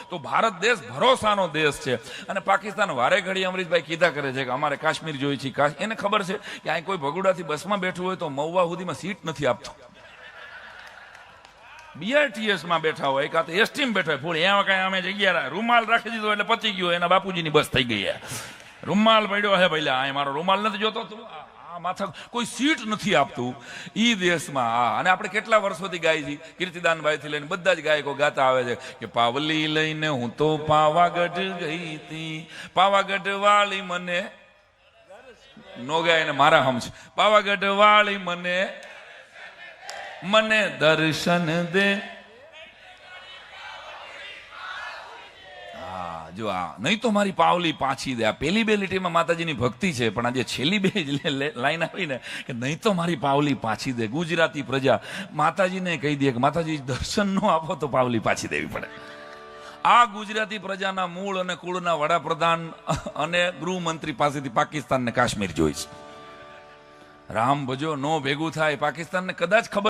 તો ભારત દેશ ભરોસાનો દેશ છે. અને પાકિસ્તાન વારે ઘડી અમરીશભાઈ કીધા કરે છે કે અમારે કાશ્મીર જોઈએ છે. એને ખબર છે કે અહીં કોઈ ભગુડાથી બસમાં બેઠું હોય તો મહુવા સુધીમાં સીટ નથી આપતો. BRTS માં બેઠા હોય કાં તો ST માં બેઠા હોય ફૂલ એમાં કઈ અમે જગ્યા રૂમાલ રાખી દીધો એટલે પતી ગયો. એના બાપુજીની બસ થઈ ગઈ. રૂમાલ પડ્યો હે ભાઈ, આ મારો રૂમાલ નથી જોતો તું, આ માથા કોઈ સીટ નથી આપતું ઈ દેશમાં. અને આપણે કેટલા વર્ષોથી ગાય છીએ, કીર્તિદાનભાઈ થી લઈને બધા જ ગાયકો ગાતા આવે છે કે પાવલી લઈને હું તો પાવાગઢ ગઈ હતી, પાવાગઢ વાળી મને નો ગાય ને મારા હમ છે, પાવાગઢ વાળી મને દર્શન દે. હા જો આ નહીં તો મારી પાવલી પાછી દે. આ પેલી બે લીટીમાં માતાજીની ભક્તિ છે, પણ આજે છેલ્લી બે લાઈન આવી ને કે નહીં તો મારી પાવલી પાછી દે. ગુજરાતી પ્રજા માતાજીને કહી દે કે માતાજી દર્શન નો આપો તો પાવલી પાછી દેવી પડે. આ ગુજરાતી પ્રજાના મૂળ અને કુળના વડાપ્રધાન અને ગૃહમંત્રી પાસેથી પાકિસ્તાનને કાશ્મીર જોઈશ. રામ ભજો નો ભેગું થાય. પાકિસ્તાનને કદાચ ખબર